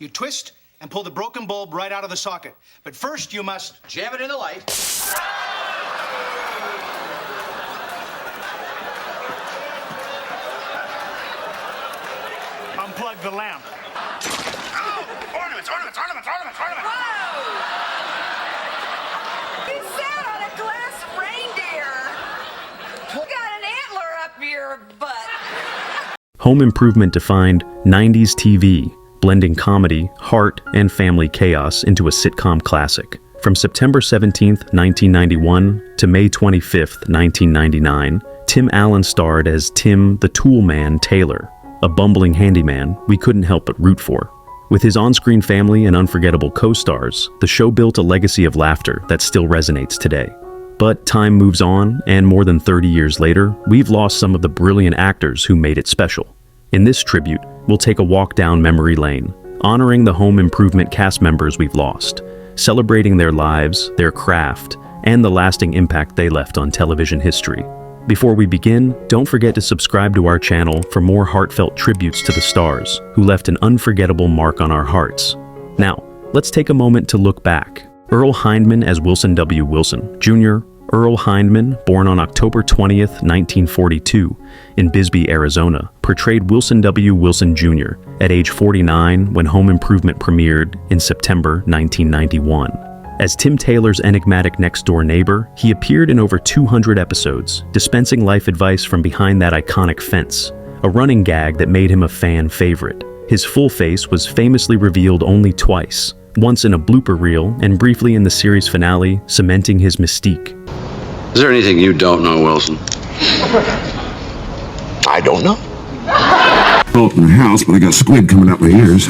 You twist and pull the broken bulb right out of the socket. But first, you must jam it in the light. Unplug the lamp. Oh, ornaments! Whoa! You sat on a glass reindeer. You got an antler up your butt. Home Improvement defined 90s TV, blending comedy, heart, and family chaos into a sitcom classic. From September 17, 1991 to May 25, 1999, Tim Allen starred as Tim the Tool Man Taylor, a bumbling handyman we couldn't help but root for. With his on-screen family and unforgettable co-stars, the show built a legacy of laughter that still resonates today. But time moves on, and more than 30 years later, we've lost some of the brilliant actors who made it special. In this tribute, we'll take a walk down memory lane, honoring the Home Improvement cast members we've lost, celebrating their lives, their craft, and the lasting impact they left on television history. Before we begin, don't forget to subscribe to our channel for more heartfelt tributes to the stars who left an unforgettable mark on our hearts. Now, let's take a moment to look back. Earl Hindman as Wilson W. Wilson, Jr. Earl Hindman, born on October 20th, 1942, in Bisbee, Arizona, portrayed Wilson W. Wilson, Jr. at age 49 when Home Improvement premiered in September 1991. As Tim Taylor's enigmatic next-door neighbor, he appeared in over 200 episodes, dispensing life advice from behind that iconic fence, a running gag that made him a fan favorite. His full face was famously revealed only twice, once in a blooper reel and briefly in the series finale, cementing his mystique. Is there anything you don't know, Wilson? I don't know. Built in a house, but I got squid coming out my ears.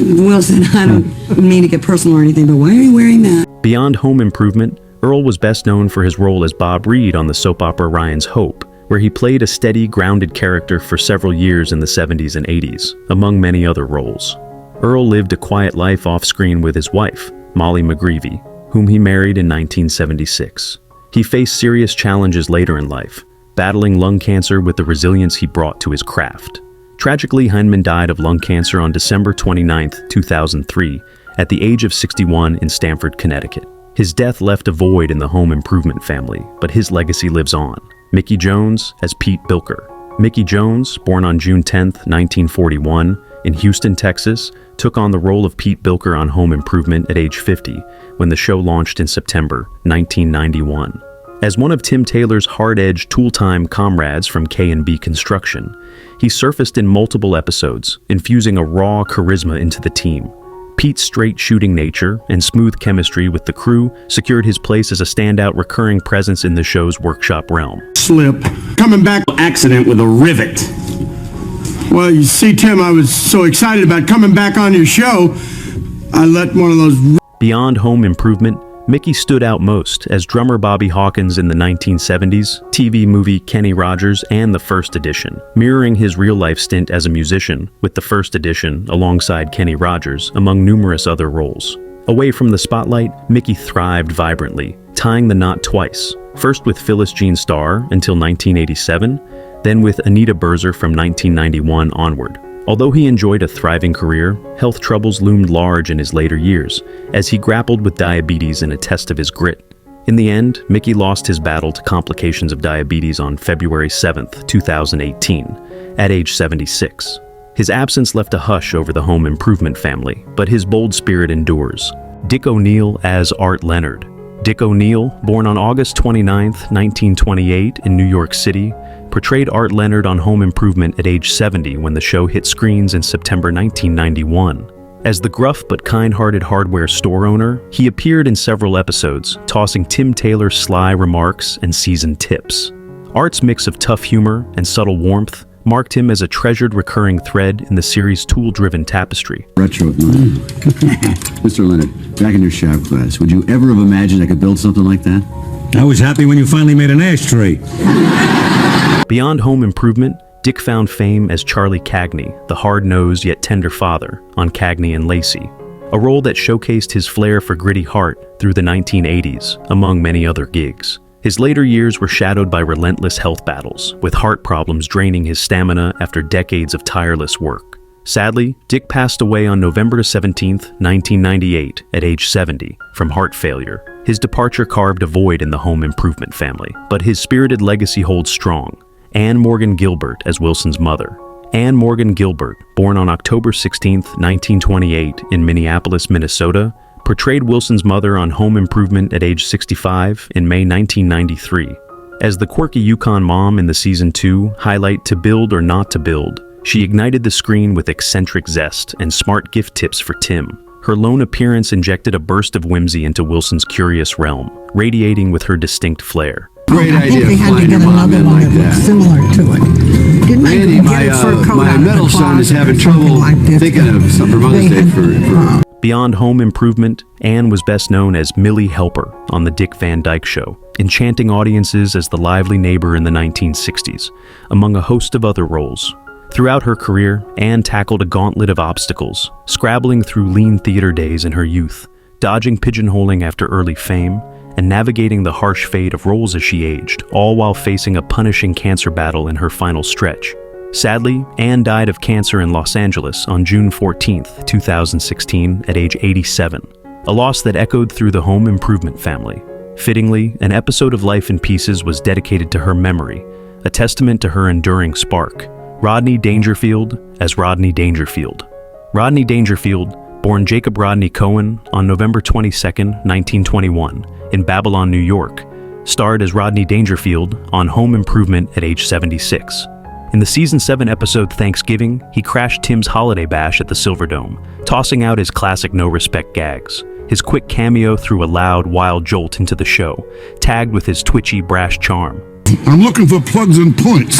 Wilson, I don't mean to get personal or anything, but why are you wearing that? Beyond Home Improvement, Earl was best known for his role as Bob Reed on the soap opera Ryan's Hope, where he played a steady, grounded character for several years in the 70s and 80s, among many other roles. Earl lived a quiet life off-screen with his wife, Molly McGreevy, whom he married in 1976. He faced serious challenges later in life, battling lung cancer with the resilience he brought to his craft. Tragically, Hindman died of lung cancer on December 29, 2003, at the age of 61 in Stamford, Connecticut. His death left a void in the Home Improvement family, but his legacy lives on. Mickey Jones as Pete Bilker. Mickey Jones, born on June 10, 1941, in Houston, Texas, took on the role of Pete Bilker on Home Improvement at age 50 when the show launched in September 1991. As one of Tim Taylor's hard-edged tool-time comrades from K&B Construction, he surfaced in multiple episodes, infusing a raw charisma into the team. Pete's straight-shooting nature and smooth chemistry with the crew secured his place as a standout recurring presence in the show's workshop realm. Slip. Coming back. Accident with a rivet. Well, you see, Tim, I was so excited about coming back on your show, I let one of those... Beyond Home Improvement, Mickey stood out most as drummer Bobby Hawkins in the 1970s, TV movie Kenny Rogers, and The First Edition, mirroring his real-life stint as a musician, with The First Edition alongside Kenny Rogers, among numerous other roles. Away from the spotlight, Mickey thrived vibrantly, tying the knot twice, first with Phyllis Jean Starr until 1987, then with Anita Berzer from 1991 onward. Although he enjoyed a thriving career, health troubles loomed large in his later years, as he grappled with diabetes in a test of his grit. In the end, Mickey lost his battle to complications of diabetes on February 7, 2018, at age 76. His absence left a hush over the Home Improvement family, but his bold spirit endures. Dick O'Neill as Art Leonard. Dick O'Neill, born on August 29, 1928 in New York City, portrayed Art Leonard on Home Improvement at age 70 when the show hit screens in September 1991. As the gruff but kind-hearted hardware store owner, he appeared in several episodes, tossing Tim Taylor's sly remarks and seasoned tips. Art's mix of tough humor and subtle warmth marked him as a treasured recurring thread in the series' tool-driven tapestry. Retro, Mr. Leonard, back in your shop class, would you ever have imagined I could build something like that? I was happy when you finally made an ashtray. Beyond Home Improvement, Dick found fame as Charlie Cagney, the hard-nosed yet tender father on Cagney and Lacey, a role that showcased his flair for gritty heart through the 1980s, among many other gigs. His later years were shadowed by relentless health battles, with heart problems draining his stamina after decades of tireless work. Sadly, Dick passed away on November 17, 1998, at age 70, from heart failure. His departure carved a void in the home improvement family, but his spirited legacy holds strong. Anne Morgan Guilbert as Wilson's mother. Anne Morgan Guilbert, born on October 16, 1928, in Minneapolis, Minnesota, portrayed Wilson's mother on Home Improvement at age 65 in May 1993. As the quirky Yukon mom in the season 2 highlight To Build or Not to Build, she ignited the screen with eccentric zest and smart gift tips for Tim. Her lone appearance injected a burst of whimsy into Wilson's curious realm, radiating with her distinct flair. Great I think idea they had to flying get your mom another in one like that that. looked similar to it. Didn't they Randy, get a fur coat my out of the middle son is closet having or something trouble like this? thinking of something for Mother's They Day had- for Beyond Home Improvement, Anne was best known as Millie Helper on The Dick Van Dyke Show, enchanting audiences as the lively neighbor in the 1960s, among a host of other roles. Throughout her career, Anne tackled a gauntlet of obstacles, scrabbling through lean theater days in her youth, dodging pigeonholing after early fame, and navigating the harsh fate of roles as she aged, all while facing a punishing cancer battle in her final stretch. Sadly, Anne died of cancer in Los Angeles on June 14, 2016, at age 87, a loss that echoed through the Home Improvement family. Fittingly, an episode of Life in Pieces was dedicated to her memory, a testament to her enduring spark. Rodney Dangerfield as Rodney Dangerfield. Rodney Dangerfield, born Jacob Rodney Cohen on November 22, 1921, in Babylon, New York, starred as Rodney Dangerfield on Home Improvement at age 76. In the Season 7 episode Thanksgiving, he crashed Tim's holiday bash at the Silverdome, tossing out his classic no-respect gags. His quick cameo threw a loud, wild jolt into the show, tagged with his twitchy, brash charm. I'm looking for plugs and points.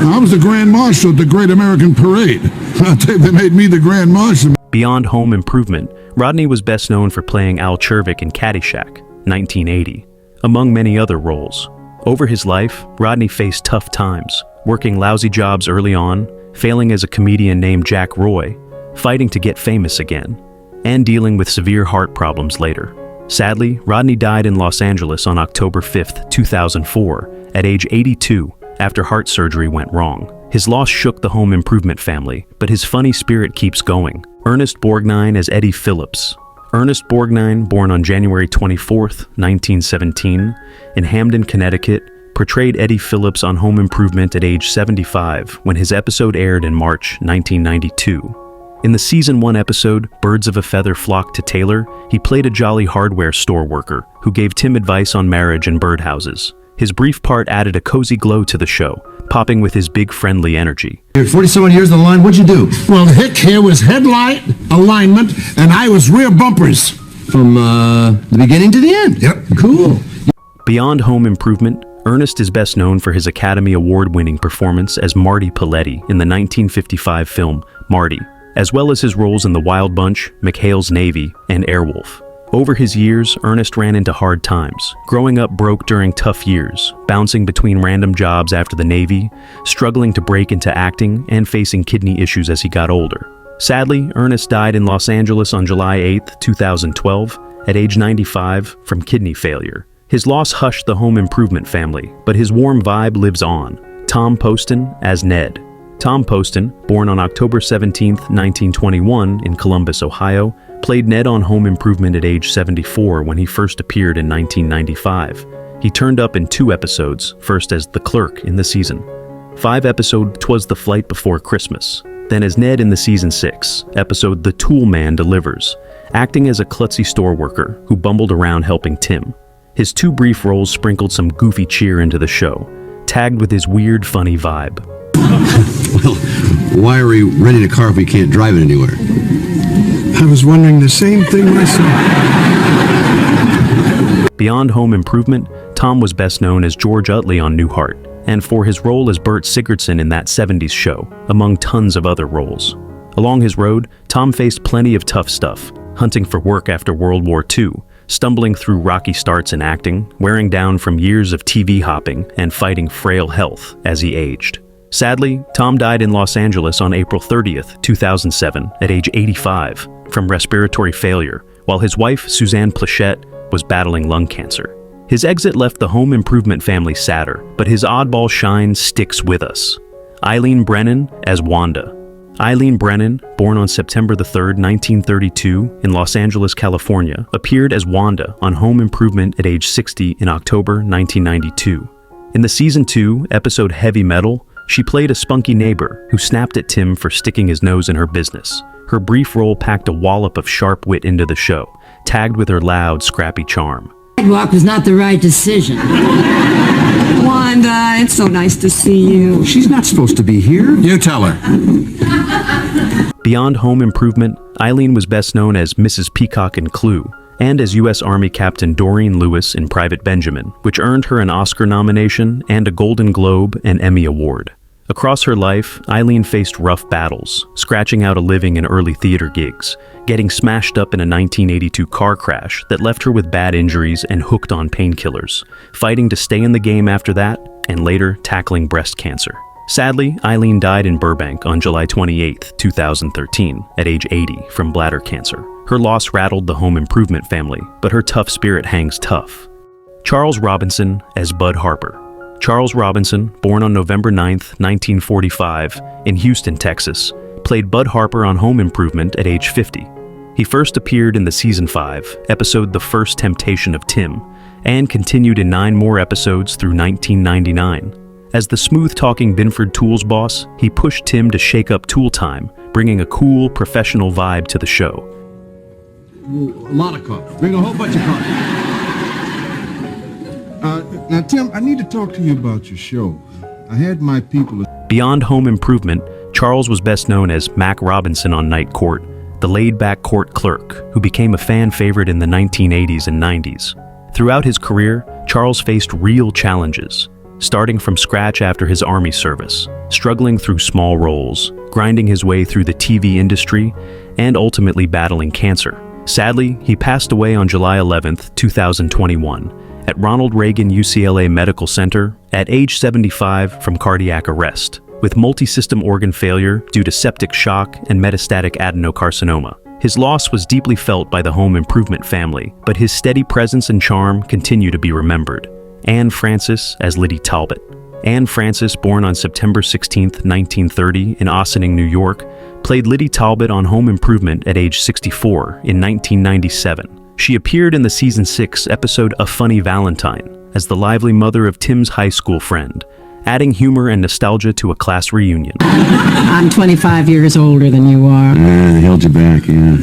I was the Grand Marshal at the Great American Parade. They made me the Grand Marshal. Beyond Home Improvement, Rodney was best known for playing Al Chervick in Caddyshack, 1980, among many other roles. Over his life, Rodney faced tough times, working lousy jobs early on, failing as a comedian named Jack Roy, fighting to get famous again, and dealing with severe heart problems later. Sadly, Rodney died in Los Angeles on October 5, 2004, at age 82, after heart surgery went wrong. His loss shook the Home Improvement family, but his funny spirit keeps going. Ernest Borgnine as Eddie Phillips. Ernest Borgnine, born on January 24, 1917, in Hamden, Connecticut, portrayed Eddie Phillips on Home Improvement at age 75 when his episode aired in March 1992. In the Season 1 episode, Birds of a Feather Flock to Taylor, he played a jolly hardware store worker who gave Tim advice on marriage and birdhouses. His brief part added a cozy glow to the show, popping with his big friendly energy. You're 40-some years on the line, what'd you do? Well, Hick here was headlight, alignment, and I was rear bumpers. From the beginning to the end? Yep. Cool. Beyond Home Improvement, Ernest is best known for his Academy Award-winning performance as Marty Paletti in the 1955 film Marty, as well as his roles in The Wild Bunch, McHale's Navy, and Airwolf. Over his years, Ernest ran into hard times, growing up broke during tough years, bouncing between random jobs after the Navy, struggling to break into acting, and facing kidney issues as he got older. Sadly, Ernest died in Los Angeles on July 8, 2012, at age 95 from kidney failure. His loss hushed the Home Improvement family, but his warm vibe lives on. Tom Poston as Ned. Tom Poston, born on October 17, 1921, in Columbus, Ohio, played Ned on Home Improvement at age 74 when he first appeared in 1995. He turned up in 2 episodes, first as the clerk in the season. 5 episode 'Twas the Flight Before Christmas, then as Ned in the Season 6 episode The Tool Man Delivers, acting as a klutzy store worker who bumbled around helping Tim. His 2 brief roles sprinkled some goofy cheer into the show, tagged with his weird, funny vibe. Well, why are we renting a car if we can't drive it anywhere? I was wondering the same thing myself. Beyond Home Improvement, Tom was best known as George Utley on Newhart, and for his role as Bert Sigurdson in That 70s Show, among tons of other roles. Along his road, Tom faced plenty of tough stuff, hunting for work after World War II, stumbling through rocky starts in acting, wearing down from years of TV hopping, and fighting frail health as he aged. Sadly, Tom died in Los Angeles on April 30th, 2007, at age 85, from respiratory failure, while his wife, Suzanne Plachette, was battling lung cancer. His exit left the Home Improvement family sadder, but his oddball shine sticks with us. Eileen Brennan as Wanda. Eileen Brennan, born on September 3, 1932, in Los Angeles, California, appeared as Wanda on Home Improvement at age 60 in October 1992. In the Season 2 episode Heavy Metal, she played a spunky neighbor who snapped at Tim for sticking his nose in her business. Her brief role packed a wallop of sharp wit into the show, tagged with her loud, scrappy charm. Sidewalk was not the right decision. Wanda, it's so nice to see you. She's not supposed to be here. You tell her. Beyond Home Improvement, Eileen was best known as Mrs. Peacock in Clue, and as U.S. Army Captain Doreen Lewis in Private Benjamin, which earned her an Oscar nomination and a Golden Globe and Emmy Award. Across her life, Eileen faced rough battles, scratching out a living in early theater gigs, getting smashed up in a 1982 car crash that left her with bad injuries and hooked on painkillers, fighting to stay in the game after that, and later tackling breast cancer. Sadly, Eileen died in Burbank on July 28, 2013, at age 80 from bladder cancer. Her loss rattled the Home Improvement family, but her tough spirit hangs tough. Charles Robinson as Bud Harper. Charles Robinson, born on November 9, 1945, in Houston, Texas, played Bud Harper on Home Improvement at age 50. He first appeared in the Season 5 episode The First Temptation of Tim, and continued in 9 more episodes through 1999. As the smooth-talking Binford Tools boss, he pushed Tim to shake up tool time, bringing a cool, professional vibe to the show. A lot of coffee. Bring a whole bunch of coffee. Now, Tim, I need to talk to you about your show. I had my people... Beyond Home Improvement, Charles was best known as Mac Robinson on Night Court, the laid-back court clerk who became a fan favorite in the 1980s and 90s. Throughout his career, Charles faced real challenges, starting from scratch after his Army service, struggling through small roles, grinding his way through the TV industry, and ultimately battling cancer. Sadly, he passed away on July 11, 2021, at Ronald Reagan UCLA Medical Center at age 75 from cardiac arrest, with multi-system organ failure due to septic shock and metastatic adenocarcinoma. His loss was deeply felt by the Home Improvement family, but his steady presence and charm continue to be remembered. Anne Francis as Liddy Talbot. Anne Francis, born on September 16, 1930, in Ossining, New York, played Liddy Talbot on Home Improvement at age 64 in 1997. She appeared in the Season 6 episode A Funny Valentine as the lively mother of Tim's high school friend, adding humor and nostalgia to a class reunion. I'm 25 years older than you are. They held you back, yeah.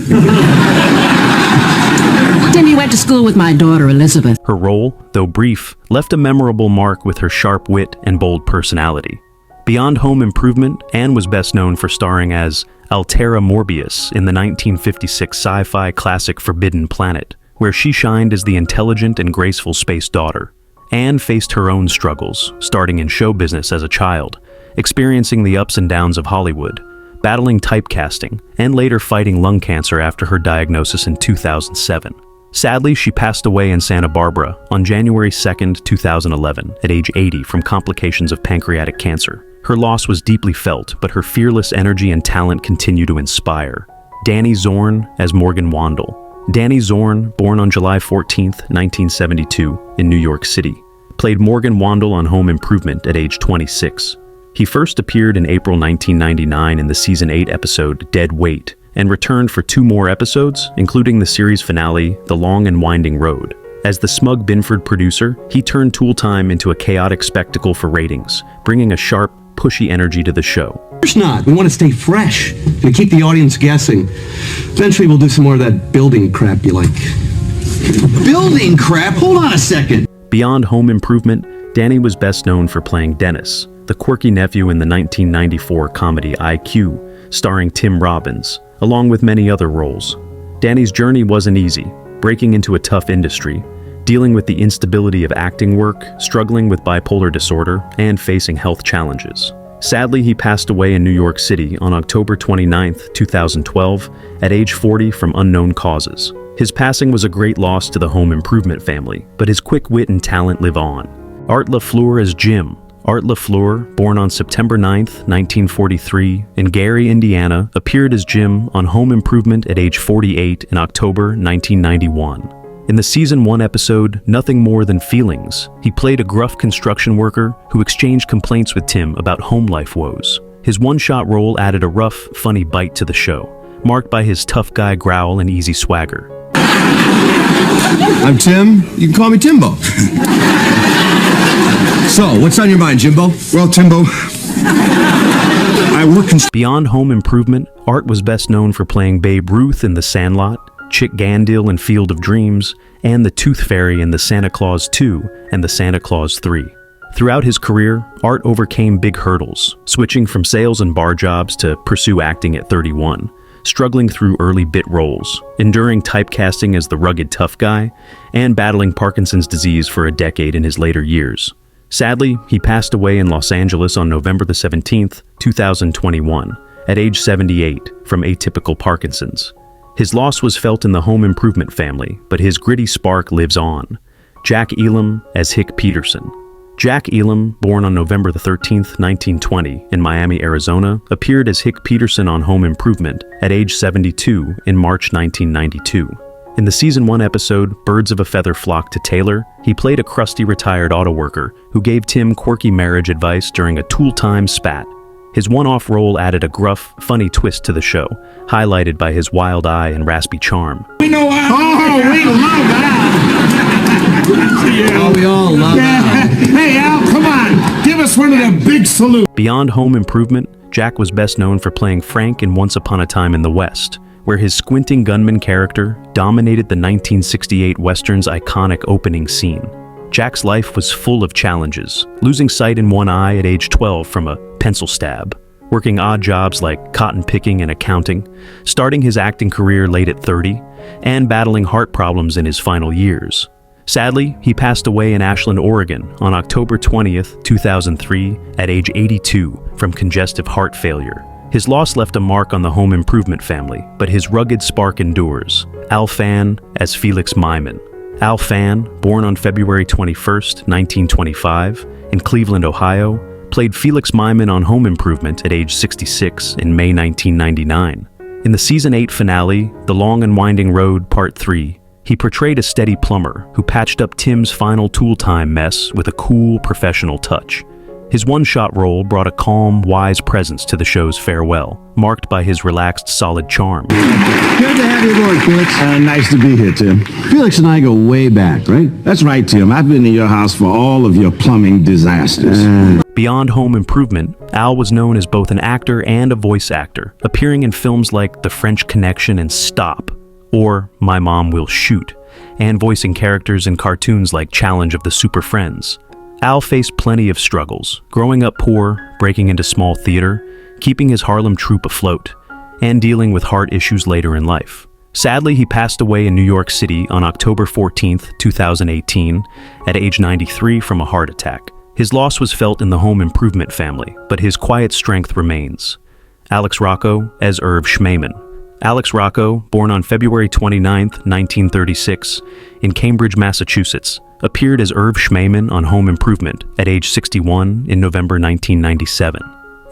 Timmy went to school with my daughter, Elizabeth. Her role, though brief, left a memorable mark with her sharp wit and bold personality. Beyond Home Improvement, Anne was best known for starring as Altera Morbius in the 1956 sci-fi classic Forbidden Planet, where she shined as the intelligent and graceful space daughter. Anne faced her own struggles, starting in show business as a child, experiencing the ups and downs of Hollywood, battling typecasting, and later fighting lung cancer after her diagnosis in 2007. Sadly, she passed away in Santa Barbara on January 2, 2011, at age 80 from complications of pancreatic cancer. Her loss was deeply felt, but her fearless energy and talent continue to inspire. Danny Zorn as Morgan Wandel. Danny Zorn, born on July 14, 1972, in New York City, played Morgan Wandel on Home Improvement at age 26. He first appeared in April 1999 in the Season 8 episode Dead Weight, and returned for 2 more episodes, including the series finale, The Long and Winding Road. As the smug Binford producer, he turned tool time into a chaotic spectacle for ratings, bringing a sharp, pushy energy to the show. Of course not. We want to stay fresh. To keep the audience guessing. Eventually we'll do some more of that building crap you like. Building crap? Hold on a second. Beyond Home Improvement, Danny was best known for playing Dennis, the quirky nephew in the 1994 comedy IQ, starring Tim Robbins, along with many other roles. Danny's journey wasn't easy, breaking into a tough industry, dealing with the instability of acting work, struggling with bipolar disorder, and facing health challenges. Sadly, he passed away in New York City on October 29, 2012, at age 40 from unknown causes. His passing was a great loss to the Home Improvement family, but his quick wit and talent live on. Art LaFleur as Jim. Art LaFleur, born on September 9, 1943, in Gary, Indiana, appeared as Jim on Home Improvement at age 48 in October 1991. In the Season 1 episode, Nothing More Than Feelings, he played a gruff construction worker who exchanged complaints with Tim about home life woes. His one-shot role added a rough, funny bite to the show, marked by his tough guy growl and easy swagger. I'm Tim. You can call me Timbo. So, what's on your mind, Jimbo? Well, Timbo, I work in... Beyond Home Improvement, Art was best known for playing Babe Ruth in The Sandlot, Chick Gandil in Field of Dreams, and the Tooth Fairy in The Santa Claus 2 and The Santa Claus 3. Throughout his career, Art overcame big hurdles, switching from sales and bar jobs to pursue acting at 31, struggling through early bit roles, enduring typecasting as the rugged tough guy, and battling Parkinson's disease for a decade in his later years. Sadly, he passed away in Los Angeles on November the 17th, 2021, at age 78 from atypical Parkinson's. His loss was felt in the Home Improvement family, but his gritty spark lives on. Jack Elam as Hick Peterson. Jack Elam, born on November the 13th, 1920, in Miami, Arizona, appeared as Hick Peterson on Home Improvement at age 72 in March 1992. In the Season 1 episode, Birds of a Feather Flock to Taylor, he played a crusty retired auto worker who gave Tim quirky marriage advice during a tool-time spat. His one-off role added a gruff, funny twist to the show, highlighted by his wild eye and raspy charm. We know we love Al. Oh, we all love Al. Hey, Al, come on. Give us one of them big salutes. Beyond Home Improvement, Jack was best known for playing Frank in Once Upon a Time in the West, where his squinting gunman character dominated the 1968 Western's iconic opening scene. Jack's life was full of challenges, losing sight in one eye at age 12 from a pencil stab, working odd jobs like cotton picking and accounting, starting his acting career late at 30, and battling heart problems in his final years. Sadly, he passed away in Ashland, Oregon on October 20th, 2003 at age 82 from congestive heart failure. His loss left a mark on the Home Improvement family, but his rugged spark endures. Al Fann as Felix Myman. Al Fann, born on February 21st, 1925, in Cleveland, Ohio, played Felix Myman on Home Improvement at age 66 in May 1999. In the Season 8 finale, The Long and Winding Road Part 3, he portrayed a steady plumber who patched up Tim's final tool-time mess with a cool, professional touch. His one-shot role brought a calm, wise presence to the show's farewell, marked by his relaxed, solid charm. Good to have you aboard, Felix. Nice to be here, Tim. Felix and I go way back, right? That's right, Tim. I've been to your house for all of your plumbing disasters. Beyond Home Improvement, Al was known as both an actor and a voice actor, appearing in films like The French Connection and Stop, or My Mom Will Shoot, and voicing characters in cartoons like Challenge of the Super Friends. Al faced plenty of struggles, growing up poor, breaking into small theater, keeping his Harlem troupe afloat, and dealing with heart issues later in life. Sadly, he passed away in New York City on October 14th, 2018, at age 93 from a heart attack. His loss was felt in the Home Improvement family, but his quiet strength remains. Alex Rocco as Irv Schmemann. Alex Rocco, born on February 29, 1936, in Cambridge, Massachusetts, appeared as Irv Schmemann on Home Improvement at age 61 in November 1997.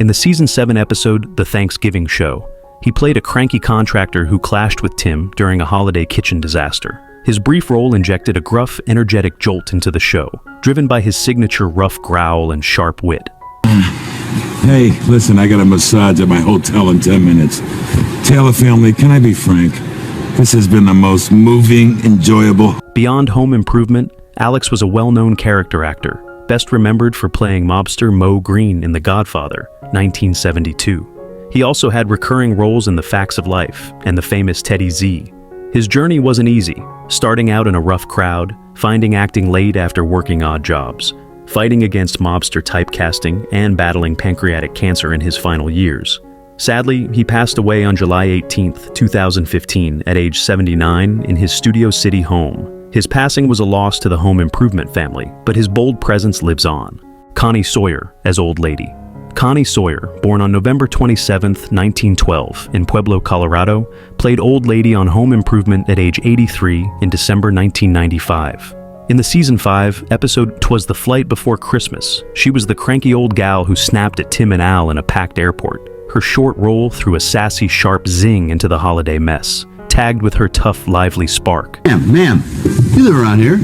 In the Season 7 episode, The Thanksgiving Show, he played a cranky contractor who clashed with Tim during a holiday kitchen disaster. His brief role injected a gruff, energetic jolt into the show, driven by his signature rough growl and sharp wit. Hey, listen, I got a massage at my hotel in 10 minutes. Taylor family, can I be frank? This has been the most moving, enjoyable... Beyond Home Improvement, Alex was a well-known character actor, best remembered for playing mobster Moe Greene in The Godfather, 1972. He also had recurring roles in The Facts of Life and the famous Teddy Z. His journey wasn't easy, starting out in a rough crowd, finding acting late after working odd jobs, fighting against mobster typecasting, and battling pancreatic cancer in his final years. Sadly, he passed away on July 18, 2015, at age 79 in his Studio City home. His passing was a loss to the Home Improvement family, but his bold presence lives on. Connie Sawyer as Old Lady. Connie Sawyer, born on November 27, 1912, in Pueblo, Colorado, played Old Lady on Home Improvement at age 83 in December 1995. In the Season 5 episode 'Twas the Flight Before Christmas, she was the cranky old gal who snapped at Tim and Al in a packed airport. Her short role threw a sassy, sharp zing into the holiday mess, tagged with her tough, lively spark. Ma'am, you live around here.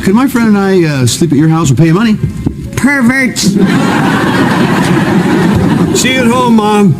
Could my friend and I sleep at your house and pay you money? Perverts! See you at home, Mom.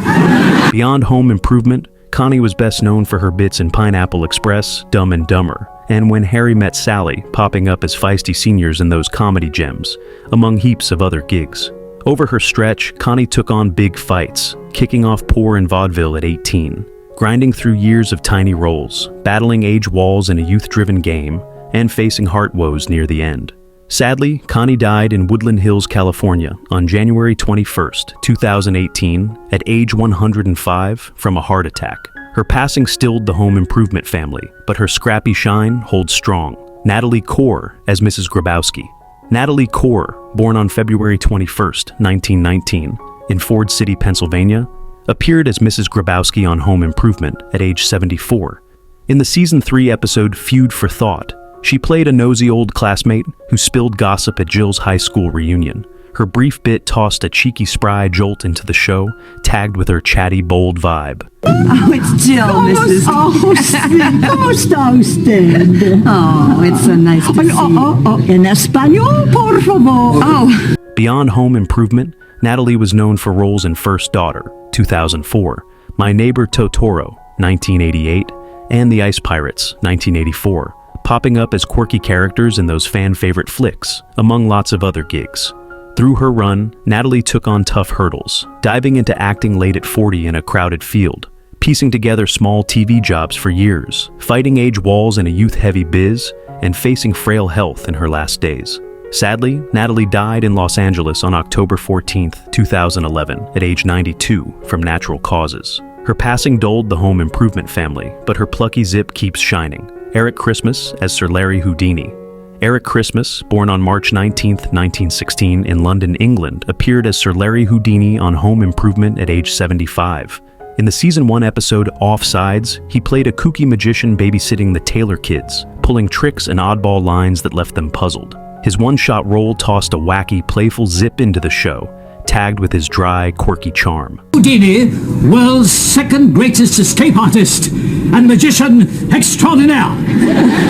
Beyond Home Improvement, Connie was best known for her bits in Pineapple Express, Dumb and Dumber, and When Harry Met Sally, popping up as feisty seniors in those comedy gems, among heaps of other gigs. Over her stretch, Connie took on big fights, kicking off Poor in vaudeville at 18, grinding through years of tiny roles, battling age walls in a youth-driven game, and facing heart woes near the end. Sadly, Connie died in Woodland Hills, California on January 21st, 2018, at age 105 from a heart attack. Her passing stilled the Home Improvement family, but her scrappy shine holds strong. Natalie Core as Mrs. Grabowski. Natalie Core, born on February 21st, 1919, in Ford City, Pennsylvania, appeared as Mrs. Grabowski on Home Improvement at age 74. In the Season 3 episode Feud for Thought, she played a nosy old classmate who spilled gossip at Jill's high school reunion. Her brief bit tossed a cheeky, spry jolt into the show, tagged with her chatty, bold vibe. Oh, it's Jill, Mrs. ¿Cómo está usted? Oh, it's so nice to see you. En español, por favor. Oh. Beyond Home Improvement, Natalie was known for roles in First Daughter, 2004, My Neighbor Totoro, 1988, and The Ice Pirates, 1984. Popping up as quirky characters in those fan-favorite flicks, among lots of other gigs. Through her run, Natalie took on tough hurdles, diving into acting late at 40 in a crowded field, piecing together small TV jobs for years, fighting age walls in a youth-heavy biz, and facing frail health in her last days. Sadly, Natalie died in Los Angeles on October 14, 2011, at age 92 from natural causes. Her passing dulled the Home Improvement family, but her plucky zip keeps shining. Eric Christmas as Sir Larry Houdini. Eric Christmas, born on March 19, 1916 in London, England, appeared as Sir Larry Houdini on Home Improvement at age 75. In the Season 1 episode Offsides, he played a kooky magician babysitting the Taylor kids, pulling tricks and oddball lines that left them puzzled. His one-shot role tossed a wacky, playful zip into the show, tagged with his dry, quirky charm. Houdini, world's second greatest escape artist and magician extraordinaire.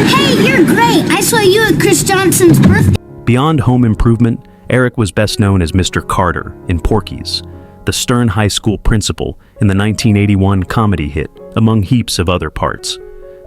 Hey, you're great. I saw you at Chris Johnson's birthday. Beyond Home Improvement, Eric was best known as Mr. Carter in Porky's, the stern high school principal in the 1981 comedy hit, among heaps of other parts.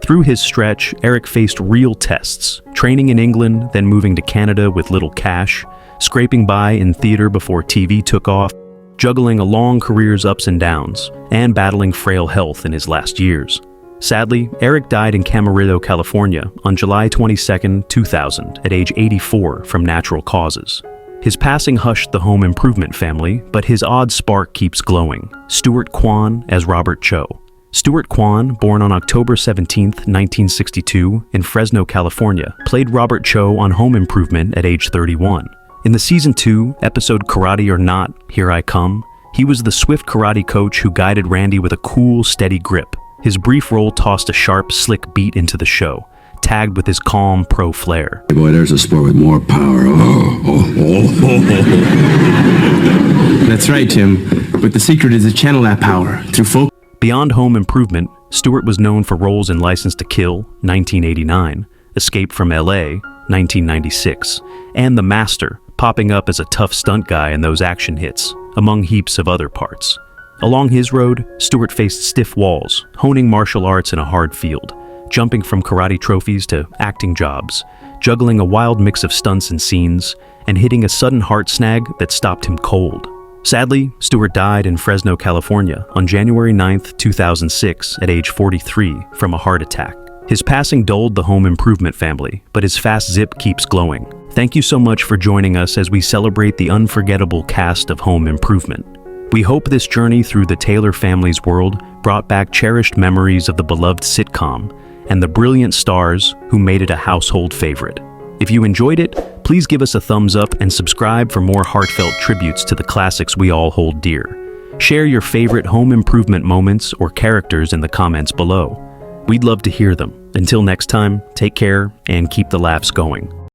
Through his stretch, Eric faced real tests, training in England, then moving to Canada with little cash, scraping by in theater before TV took off, juggling a long career's ups and downs, and battling frail health in his last years. Sadly, Eric died in Camarillo, California on July 22, 2000, at age 84 from natural causes. His passing hushed the Home Improvement family, but his odd spark keeps glowing. Stuart Quan as Robert Cho. Stuart Quan, born on October 17, 1962, in Fresno, California, played Robert Cho on Home Improvement at age 31. In the Season 2 episode Karate or Not, Here I Come, he was the swift karate coach who guided Randy with a cool, steady grip. His brief role tossed a sharp, slick beat into the show, tagged with his calm, pro flair. Hey boy, there's a sport with more power. That's right, Tim. But the secret is to channel that power through focus. Beyond Home Improvement, Stuart was known for roles in License to Kill, 1989, Escape from L.A., 1996, and The Master, popping up as a tough stunt guy in those action hits, among heaps of other parts. Along his road, Stuart faced stiff walls, honing martial arts in a hard field, jumping from karate trophies to acting jobs, juggling a wild mix of stunts and scenes, and hitting a sudden heart snag that stopped him cold. Sadly, Stuart died in Fresno, California on January 9, 2006 at age 43 from a heart attack. His passing dulled the Home Improvement family, but his fast zip keeps glowing. Thank you so much for joining us as we celebrate the unforgettable cast of Home Improvement. We hope this journey through the Taylor family's world brought back cherished memories of the beloved sitcom and the brilliant stars who made it a household favorite. If you enjoyed it, please give us a thumbs up and subscribe for more heartfelt tributes to the classics we all hold dear. Share your favorite Home Improvement moments or characters in the comments below. We'd love to hear them. Until next time, take care and keep the laughs going.